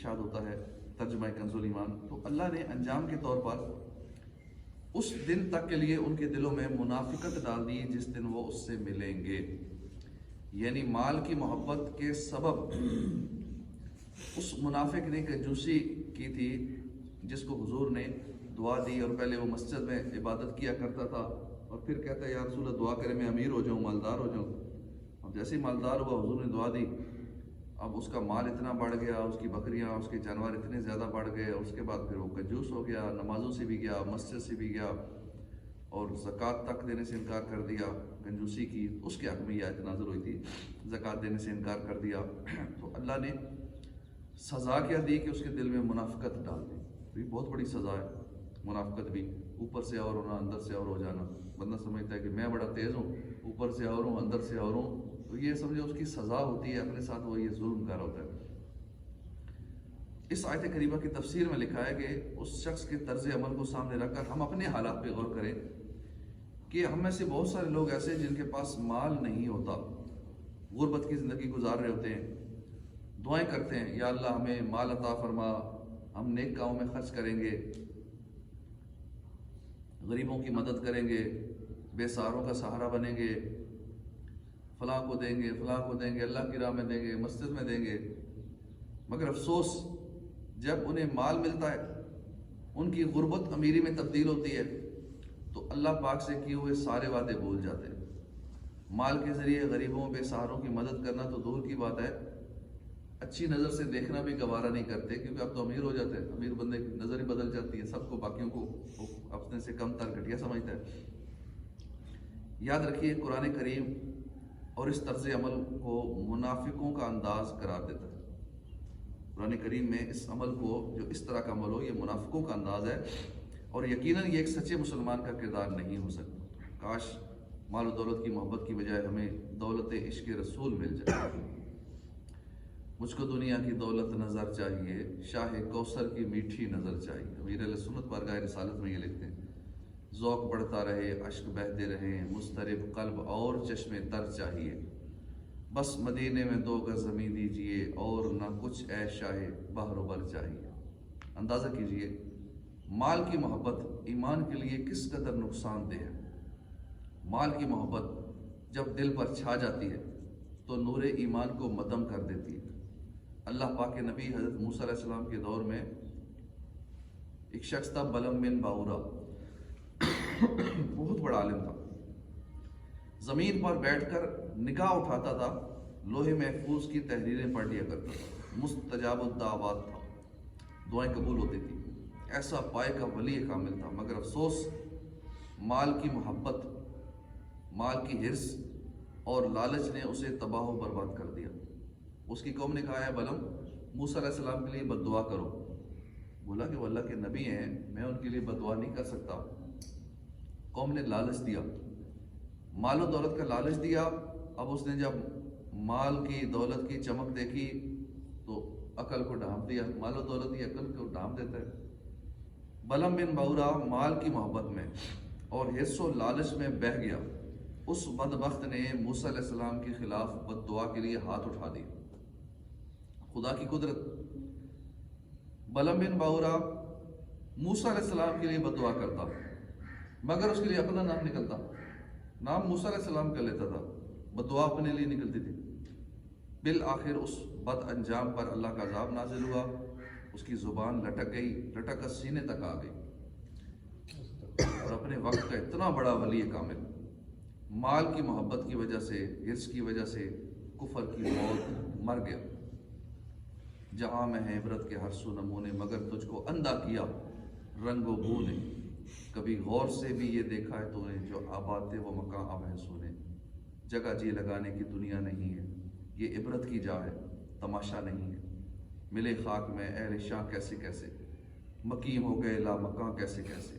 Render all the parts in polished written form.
ارشاد ہوتا ہے ترجمہ کنز الایمان، تو اللہ نے انجام کے طور پر اس دن تک کے لیے ان کے دلوں میں منافقت ڈال دی جس دن وہ اس سے ملیں گے، یعنی مال کی محبت کے سبب اس منافق نے کنجوسی کی تھی جس کو حضور نے دعا دی، اور پہلے وہ مسجد میں عبادت کیا کرتا تھا اور پھر کہتا ہے یا رسول اللہ دعا کرے میں امیر ہو جاؤں، مالدار ہو جاؤں۔ اب جیسے ہی مالدار ہوا حضور نے دعا دی، اب اس کا مال اتنا بڑھ گیا، اس کی بکریاں اس کے جانور اتنے زیادہ بڑھ گئے، اور اس کے بعد پھر وہ کنجوس ہو گیا، نمازوں سے بھی گیا، مسجد سے بھی گیا، اور زکوٰۃ تک دینے سے انکار کر دیا، کنجوسی کی۔ اس کے حق میں یہ آیت نازل ہوئی تھی، زکوٰۃ دینے سے انکار کر دیا، تو اللہ نے سزا کیا دی کہ اس کے دل میں منافقت ڈال دی۔ تو یہ بہت بڑی سزا ہے منافقت بھی، اوپر سے اور ہونا، اندر سے اور ہو جانا۔ بندہ سمجھتا ہے کہ میں بڑا تیز ہوں، اوپر سے اور ہوں، اندر سے اور ہوں، تو یہ سمجھے اس کی سزا ہوتی ہے، اپنے ساتھ وہ یہ ظلم کر ہوتا ہے۔ اس آیت کریمہ کی تفسیر میں لکھا ہے کہ اس شخص کے طرز عمل کو سامنے رکھ کر ہم اپنے حالات پہ غور کریں کہ ہم میں سے بہت سارے لوگ ایسے جن کے پاس مال نہیں ہوتا، غربت کی زندگی گزار رہے ہوتے ہیں، دعائیں کرتے ہیں یا اللہ ہمیں مال عطا فرما، ہم نیک کاموں میں خرچ کریں گے، غریبوں کی مدد کریں گے، بے سہاروں کا سہارا بنیں گے، فلاں کو دیں گے، فلاں کو دیں گے، اللہ کی راہ میں دیں گے، مسجد میں دیں گے۔ مگر افسوس جب انہیں مال ملتا ہے، ان کی غربت امیری میں تبدیل ہوتی ہے، تو اللہ پاک سے کیے ہوئے سارے وعدے بھول جاتے ہیں۔ مال کے ذریعے غریبوں بے سہاروں کی مدد کرنا تو دور کی بات ہے، اچھی نظر سے دیکھنا بھی گوارا نہیں کرتے، کیونکہ اب تو امیر ہو جاتے ہیں، امیر بندے کی نظر ہی بدل جاتی ہے، سب کو باقیوں کو اپنے سے کم تر گھٹیا سمجھتا ہے۔ یاد رکھیے قرآن کریم اور اس طرز عمل کو منافقوں کا انداز قرار دیتا ہے۔ قرآن کریم میں اس عمل کو، جو اس طرح کا عمل ہو، یہ منافقوں کا انداز ہے، اور یقیناً یہ ایک سچے مسلمان کا کردار نہیں ہو سکتا۔ کاش مال و دولت کی محبت کی بجائے ہمیں دولت عشق رسول مل جائے۔ مجھ کو دنیا کی دولت نظر چاہیے، شاہ کوثر کی میٹھی نظر چاہیے۔ امیر اہل سنت بارگاہ رسالت میں یہ لکھتے ہیں، ذوق بڑھتا رہے، اشک بہتے رہیں، مضطرب قلب اور چشم تر چاہیے، بس مدینے میں 2 گز زمین دیجیے اور نہ کچھ اے شاہ بحر و بر چاہیے۔ اندازہ کیجئے مال کی محبت ایمان کے لیے کس قدر نقصان دہ ہے۔ مال کی محبت جب دل پر چھا جاتی ہے تو نور ایمان کو مدم کر دیتی ہے۔ اللہ پاک کے نبی حضرت موسیٰ علیہ السلام کے دور میں ایک شخص تھا بلم بن باورا، بہت بڑا عالم تھا، زمین پر بیٹھ کر نگاہ اٹھاتا تھا، لوہے محفوظ کی تحریریں پڑھ لیا کرتا تھا، مستجاب الدعوات تھا، دعائیں قبول ہوتی تھی، ایسا پائے کا ولی کامل تھا۔ مگر افسوس مال کی محبت، مال کی حرص اور لالچ نے اسے تباہ و برباد کر دیا۔ اس کی قوم نے کہا ہے بلم موسیٰ علیہ السلام کے لیے بد دعا کرو۔ بولا کہ وہ اللہ کے نبی ہیں، میں ان کے لیے بد دعا نہیں کر سکتا۔ قوم نے لالچ دیا، مال و دولت کا لالچ دیا۔ اب اس نے جب مال کی دولت کی چمک دیکھی تو عقل کو ڈھانپ دیا۔ مال و دولت ہی عقل کو ڈھانپ دیتا ہے۔ بلم بن باورا مال کی محبت میں اور حرص و لالچ میں بہہ گیا۔ اس بدبخت نے موسیٰ علیہ السلام کے خلاف بد دعا کے لیے ہاتھ اٹھا دیا۔ خدا کی قدرت، بلم بن باورا موسیٰ علیہ السلام کے لیے بد دعا کرتا، مگر اس کے لیے اپنا نام نکلتا، نام موسیٰ علیہ السلام کر لیتا تھا، بد دعا اپنے لیے نکلتی تھی۔ بالآخر اس بد انجام پر اللہ کا عذاب نازل ہوا، اس کی زبان لٹک گئی، لٹک کر سینے تک آ گئی، اور اپنے وقت کا اتنا بڑا ولی کامل مال کی محبت کی وجہ سے، حرص کی وجہ سے کفر کی موت مر گیا۔ جہاں میں ہے عبرت کے ہر سو نمونے، مگر تجھ کو اندھا کیا رنگ و بو نے، کبھی غور سے بھی یہ دیکھا ہے تو نے، جو آباد تھے وہ مکان اب ہے سونے۔ جگہ جی لگانے کی دنیا نہیں ہے، یہ عبرت کی جا ہے، تماشا نہیں ہے۔ ملے خاک میں اہل شاہ کیسے کیسے، مقیم ہو گئے لا مکان کیسے کیسے،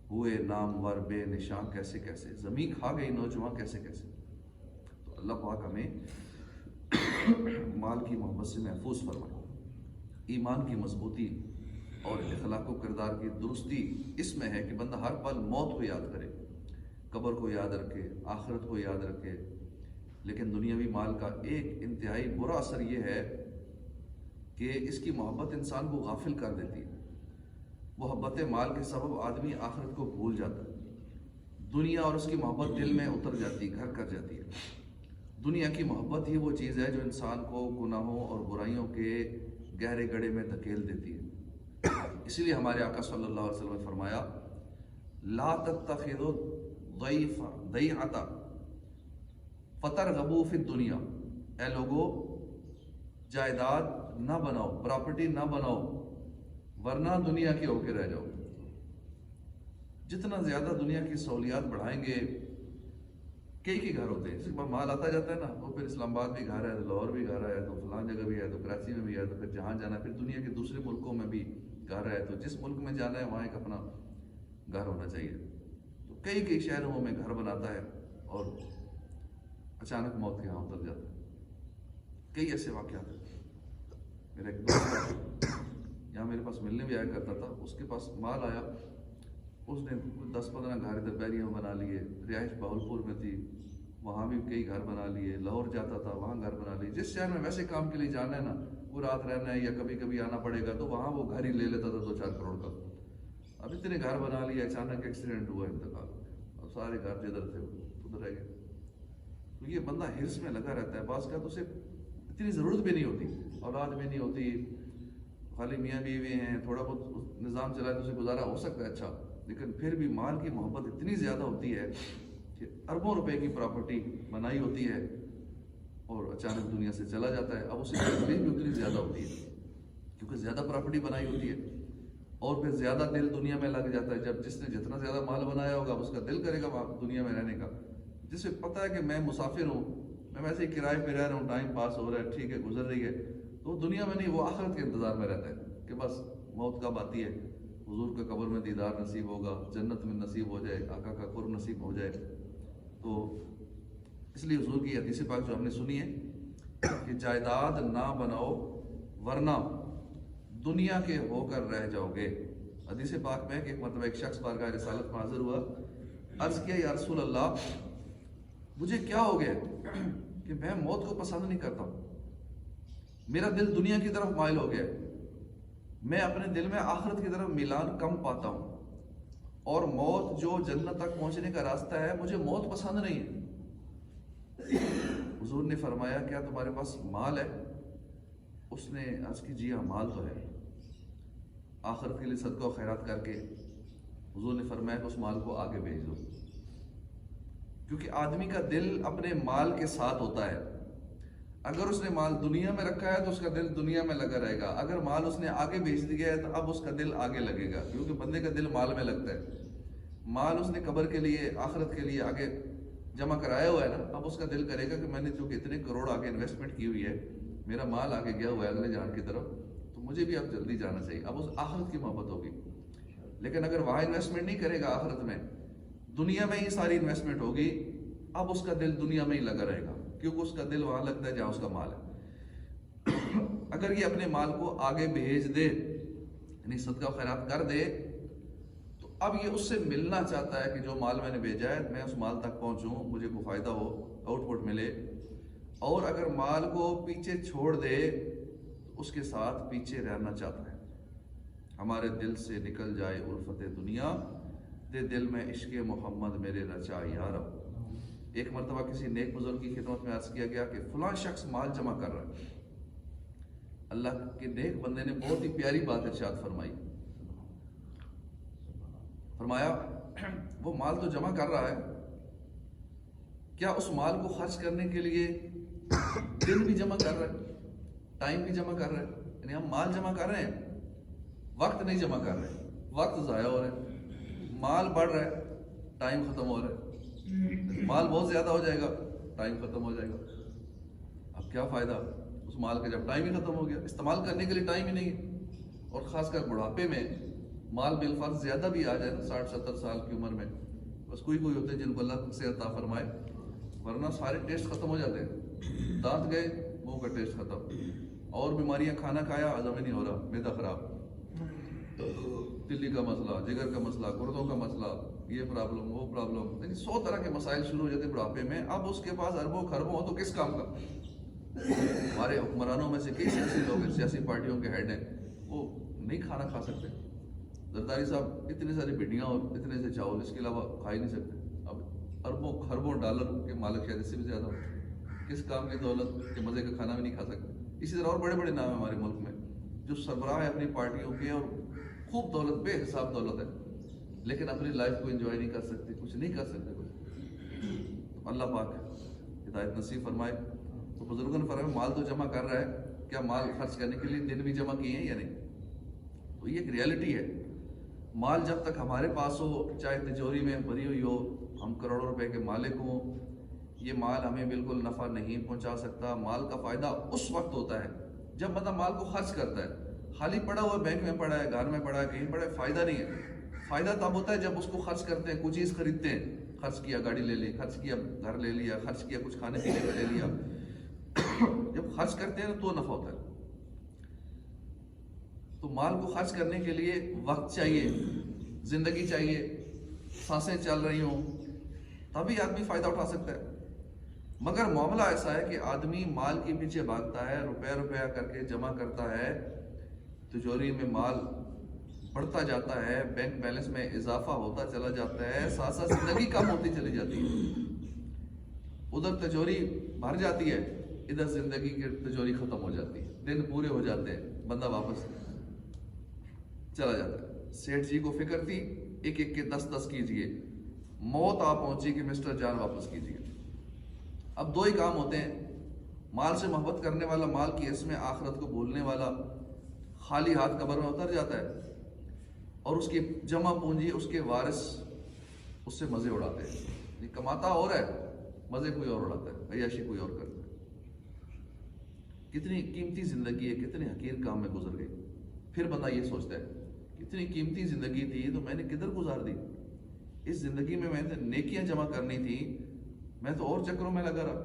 ہوئے نامور بے نشان کیسے کیسے، زمین کھا گئی نوجوان کیسے کیسے۔ تو اللہ پاک ہمیں مال کی محبت سے محفوظ فرمائے۔ ایمان کی مضبوطی اور اخلاق و کردار کی درستی اس میں ہے کہ بندہ ہر پل موت کو یاد کرے، قبر کو یاد رکھے، آخرت کو یاد رکھے۔ لیکن دنیاوی مال کا ایک انتہائی برا اثر یہ ہے کہ اس کی محبت انسان کو غافل کر دیتی ہے۔ محبت مال کے سبب آدمی آخرت کو بھول جاتا ہے، دنیا اور اس کی محبت دل میں اتر جاتی ہے، گھر کر جاتی ہے۔ دنیا کی محبت ہی وہ چیز ہے جو انسان کو گناہوں اور برائیوں کے گہرے گڑھے میں دھکیل دیتی ہے۔ اسی لیے ہمارے آقا صلی اللہ علیہ وسلم نے فرمایا لا تتخذوا ضیعۃ فترغبوا فی الدنیا، اے لوگو جائیداد نہ بناؤ، پراپرٹی نہ بناؤ ورنہ دنیا کے ہو کے رہ جاؤ۔ جتنا زیادہ دنیا کی سہولیات بڑھائیں گے، کئی گھر ہوتے ہیں، اس کے بعد مال آتا جاتا ہے نا، وہ پھر اسلام آباد بھی گھر ہے، لاہور بھی گھر ہے، تو فلان جگہ بھی ہے، تو کراچی میں بھی ہے، تو پھر جہاں جانا ہے، پھر دنیا کے دوسرے ملکوں میں بھی گھر ہے، تو جس ملک میں جانا ہے وہاں ایک اپنا گھر ہونا چاہیے۔ تو کئی شہروں میں گھر بناتا ہے اور اچانک موت کے یہاں اتر جاتا ہے۔ کئی ایسے واقعات ہیں۔ میرا ایک دوست یہاں میرے پاس ملنے بھی آیا کرتا تھا، اس کے پاس مال آیا، اس نے 10-15 گھر ادھر بیریوں میں بنا لیے، رہائش بہاولپور میں تھی، وہاں بھی کئی گھر بنا لیے، لاہور جاتا تھا وہاں گھر بنا لیے، جس شہر میں ویسے کام کے لیے جانا ہے نا، وہ رات رہنا ہے یا کبھی کبھی آنا پڑے گا، تو وہاں وہ گھر ہی لے لیتا تھا 2-4 کروڑ کا۔ اب اتنے گھر بنا لیے، اچانک ایکسیڈنٹ ہوا، انتقال، اور سارے گھر جدھر تھے ادھر رہ گئے۔ تو یہ بندہ ہرس میں لگا رہتا ہے، بعض کا تو اسے اتنی ضرورت بھی نہیں ہوتی، اولاد بھی نہیں ہوتی، خالی میاں بیوی ہیں، تھوڑا بہت نظام چلائے تو اسے گزارا ہو سکتا ہے اچھا، لیکن پھر بھی مال کی محبت اتنی زیادہ ہوتی ہے کہ اربوں روپے کی پراپرٹی بنائی ہوتی ہے اور اچانک دنیا سے چلا جاتا ہے۔ اب اسے تکلیف بھی اتنی زیادہ ہوتی ہے کیونکہ زیادہ پراپرٹی بنائی ہوتی ہے، اور پھر زیادہ دل دنیا میں لگ جاتا ہے۔ جب جس نے جتنا زیادہ مال بنایا ہوگا اس کا دل کرے گا دنیا میں رہنے کا، جسے پتہ ہے کہ میں مسافر ہوں، میں ویسے ہی کرائے پہ رہ رہا ہوں، ٹائم پاس ہو رہا ہے، ٹھیک ہے گزر رہی ہے، تو دنیا میں نہیں، وہ آخرت کے انتظار میں رہتا ہے کہ بس موت کب آتی ہے، حضور کا قبر میں دیدار نصیب ہوگا، جنت میں نصیب ہو جائے، آقا کا قرب نصیب ہو جائے۔ تو اس لیے حضور کی حدیث پاک جو ہم نے سنی ہے کہ جائیداد نہ بناؤ ورنہ دنیا کے ہو کر رہ جاؤ گے۔ حدیث پاک میں کہ ایک مرتبہ ایک شخص بارگاہ رسالت میں حاضر ہوا، عرض کیا یا رسول اللہ مجھے کیا ہو گیا کہ میں موت کو پسند نہیں کرتا، میرا دل دنیا کی طرف مائل ہو گیا، میں اپنے دل میں آخرت کی طرف میلان کم پاتا ہوں، اور موت جو جنت تک پہنچنے کا راستہ ہے مجھے موت پسند نہیں ہے۔ حضور نے فرمایا کیا تمہارے پاس مال ہے؟ اس نے عرض کی جی ہاں مال تو ہے۔ آخرت کے لیے صدقہ و خیرات کر کے حضور نے فرمایا کہ اس مال کو آگے بھیج دو، کیونکہ آدمی کا دل اپنے مال کے ساتھ ہوتا ہے۔ اگر اس نے مال دنیا میں رکھا ہے تو اس کا دل دنیا میں لگا رہے گا، اگر مال اس نے آگے بھیج دیا ہے تو اب اس کا دل آگے لگے گا، کیونکہ بندے کا دل مال میں لگتا ہے۔ مال اس نے قبر کے لیے، آخرت کے لیے آگے جمع کرایا ہوا ہے نا، اب اس کا دل کرے گا کہ میں نے چونکہ اتنے کروڑ آگے انویسٹمنٹ کی ہوئی ہے، میرا مال آگے گیا ہوا ہے اگلے جہان کی طرف، تو مجھے بھی اب جلدی جانا چاہیے، اب اس آخرت کی محبت ہوگی۔ لیکن اگر وہاں انویسٹمنٹ نہیں کرے گا، آخرت میں دنیا میں ہی ساری انویسٹمنٹ ہوگی، اب اس کا دل دنیا میں ہی لگا رہے گا، کیونکہ اس کا دل وہاں لگتا ہے جہاں اس کا مال ہے۔ اگر یہ اپنے مال کو آگے بھیج دے، یعنی صدقہ و خیرات کر دے، تو اب یہ اس سے ملنا چاہتا ہے کہ جو مال میں نے بھیجا ہے میں اس مال تک پہنچوں، مجھے کوئی فائدہ ہو، آؤٹ پٹ ملے۔ اور اگر مال کو پیچھے چھوڑ دے تو اس کے ساتھ پیچھے رہنا چاہتا ہے۔ ہمارے دل سے نکل جائے الفت دنیا، دے دل میں عشق محمد میرے رچا یارب۔ ایک مرتبہ کسی نیک بزرگ کی خدمت میں عرض کیا گیا کہ فلاں شخص مال جمع کر رہا ہے۔ اللہ کے نیک بندے نے بہت ہی پیاری بات ارشاد فرمائی، فرمایا وہ مال تو جمع کر رہا ہے، کیا اس مال کو خرچ کرنے کے لیے دن بھی جمع کر رہا ہے، ٹائم بھی جمع کر رہا ہے؟ یعنی ہم مال جمع کر رہے ہیں، وقت نہیں جمع کر رہے، وقت ضائع ہو رہا ہے، مال بڑھ رہا ہے، ٹائم ختم ہو رہا ہے، مال بہت زیادہ ہو جائے گا، ٹائم ختم ہو جائے گا۔ اب کیا فائدہ اس مال کا جب ٹائم ہی ختم ہو گیا، استعمال کرنے کے لیے ٹائم ہی نہیں ہے۔ اور خاص کر بڑھاپے میں مال بالفرض زیادہ بھی آ جائے نا، 60-70 سال کی عمر میں، بس کوئی ہوتے ہیں جن کو اللہ سے عطا فرمائے، ورنہ سارے ٹیسٹ ختم ہو جاتے ہیں، دانت گئے منہ کا ٹیسٹ ختم، اور بیماریاں، کھانا کھایا ہضم ہی نہیں ہو رہا، معدہ خراب، دلی کا مسئلہ، جگر کا مسئلہ، گردوں کا مسئلہ، یہ پرابلم وہ پرابلم، یعنی 100 طرح کے مسائل شروع ہو جاتے ہیں بڑھاپے میں۔ اب اس کے پاس اربوں خربوں ہو تو کس کام کا؟ ہمارے حکمرانوں میں سے کئی سیاسی لوگ ہیں، سیاسی پارٹیوں کے ہیڈ ہیں، وہ نہیں کھانا کھا سکتے۔ زرداری صاحب اتنی ساری بھنڈیاں اور اتنے سے چاول اس کے علاوہ کھا ہی نہیں سکتے۔ اب اربوں خربوں ڈالر کے مالک شاید اس سے بھی زیادہ ہو، کس کام کی دولت کے مزے کا کھانا بھی نہیں کھا سکتے۔ اسی طرح اور بڑے بڑے نام ہیں ہمارے ملک میں جو سربراہ ہیں اپنی پارٹیوں کے، اور خوب دولت، بے حساب دولت ہے، لیکن اپنی لائف کو انجوائے نہیں کر سکتے، کچھ نہیں کر سکتے کچھ۔ اللہ پاک ہدایت نصیب فرمائے۔ تو بزرگوں نے فرمایا مال تو جمع کر رہا ہے، کیا مال خرچ کرنے کے لیے دن بھی جمع کیے ہیں یا نہیں؟ تو یہ ایک ریالٹی ہے۔ مال جب تک ہمارے پاس ہو، چاہے تجوری میں بھری ہوئی ہو، ہم کروڑوں روپے کے مالک ہوں، یہ مال ہمیں بالکل نفع نہیں پہنچا سکتا۔ مال کا فائدہ اس وقت ہوتا ہے جب بندہ مال کو خرچ کرتا ہے۔ خالی پڑا ہوا بینک میں پڑا ہے، گھر میں پڑا ہے، کہیں پڑا ہے، فائدہ نہیں ہے۔ فائدہ تب ہوتا ہے جب اس کو خرچ کرتے ہیں، کوئی چیز خریدتے ہیں، خرچ کیا گاڑی لے لی، خرچ کیا گھر لے لیا، خرچ کیا کچھ کھانے پینے کا لے لیا، جب خرچ کرتے ہیں تو نفع ہوتا ہے۔ تو مال کو خرچ کرنے کے لیے وقت چاہیے، زندگی چاہیے، سانسیں چل رہی ہوں، تبھی آدمی فائدہ اٹھا سکتا ہے۔ مگر معاملہ ایسا ہے کہ آدمی مال کے پیچھے بھاگتا ہے، روپیہ روپیہ کر کے جمع کرتا ہے، تجوری میں مال بڑھتا جاتا ہے، بینک بیلنس میں اضافہ ہوتا چلا جاتا ہے، ساتھ ساتھ زندگی کم ہوتی چلی جاتی ہے۔ ادھر تجوری بھر جاتی ہے، ادھر زندگی کی تجوری ختم ہو جاتی ہے، دن پورے ہو جاتے ہیں، بندہ واپس چلا جاتا ہے۔ سیٹھ جی کو فکر تھی ایک ایک کے 10 کیجئے، موت آ پہنچی کہ مسٹر جان واپس کیجئے۔ اب دو ہی کام ہوتے ہیں، مال سے محبت کرنے والا مال کی عزت میں آخرت کو بھولنے والا خالی ہاتھ قبر میں اتر جاتا ہے، اور اس کی جمع پونجی اس کے وارث اس سے مزے اڑاتے ہیں۔ یہ کماتا اور ہے، مزے کوئی اور اڑاتا ہے، عیاشی کوئی اور کرتا ہے۔ کتنی قیمتی زندگی ہے، کتنے حقیر کام میں گزر گئی۔ پھر بندہ یہ سوچتا ہے کتنی قیمتی زندگی تھی تو میں نے کدھر گزار دی؟ اس زندگی میں نے نیکیاں جمع کرنی تھی، میں تو اور چکروں میں لگا رہا۔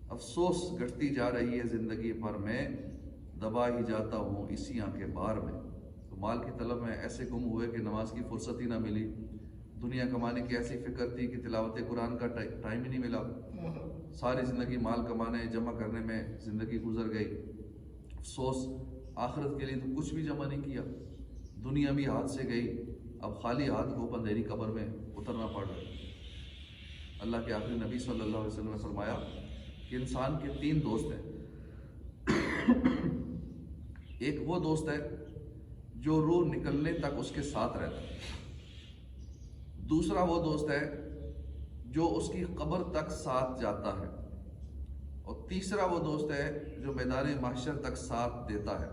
افسوس گھٹتی جا رہی ہے زندگی پر، میں دبا ہی جاتا ہوں اسی کے بار میں۔ تو مال کی طلب میں ایسے گم ہوئے کہ نماز کی فرصت ہی نہ ملی، دنیا کمانے کی ایسی فکر تھی کہ تلاوت قرآن کا ٹائم ہی نہیں ملا، ساری زندگی مال کمانے جمع کرنے میں زندگی گزر گئی۔ افسوس آخرت کے لیے تو کچھ بھی جمع نہیں کیا، دنیا بھی ہاتھ سے گئی، اب خالی ہاتھ کو اندھیری قبر میں اترنا پڑ رہا ہے۔ اللہ کے آخری نبی صلی اللہ علیہ وسلم نے فرمایا کہ انسان کے 3 دوست ہیں۔ ایک وہ دوست ہے جو روح نکلنے تک اس کے ساتھ رہتا ہے، دوسرا وہ دوست ہے جو اس کی قبر تک ساتھ جاتا ہے، اور تیسرا وہ دوست ہے جو میدان محشر تک ساتھ دیتا ہے۔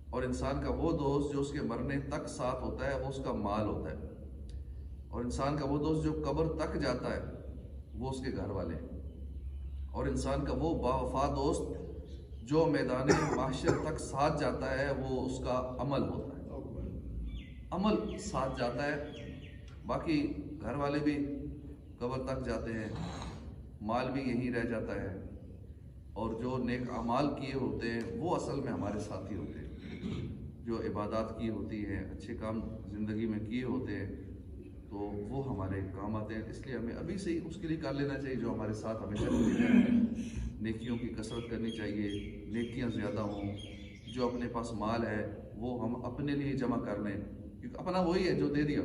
اور انسان کا وہ دوست جو اس کے مرنے تک ساتھ ہوتا ہے وہ اس کا مال ہوتا ہے، اور انسان کا وہ دوست جو قبر تک جاتا ہے وہ اس کے گھر والے ہیں، اور انسان کا وہ با وفا دوست جو میدان محشر تک ساتھ جاتا ہے وہ اس کا عمل ہوتا ہے۔ عمل ساتھ جاتا ہے، باقی گھر والے بھی قبر تک جاتے ہیں، مال بھی یہیں رہ جاتا ہے، اور جو نیک اعمال کیے ہوتے ہیں وہ اصل میں ہمارے ساتھی ہوتے ہیں، جو عبادات کی ہوتی ہیں، اچھے کام زندگی میں کیے ہوتے ہیں تو وہ ہمارے کام آتے ہیں۔ اس لیے ہمیں ابھی سے ہی اس کے لیے کر لینا چاہیے جو ہمارے ساتھ ہمیشہ رہتے ہیں۔ نیکیوں کی کثرت کرنی چاہیے، نیکیاں زیادہ ہوں، جو اپنے پاس مال ہے وہ ہم اپنے لیے جمع کر لیں، کیونکہ اپنا وہی ہے جو دے دیا،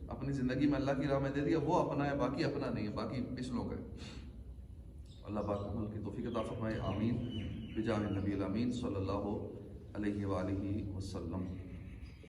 اپنی زندگی میں اللہ کی راہ میں دے دیا وہ اپنا ہے، باقی اپنا نہیں ہے، باقی پچھلوں کا ہے۔ اللہ پاک عمل کی توفیق عطا فرمائے، آمین، بجاہ نبی الامین صلی اللہ علیہ وآلہ وسلم۔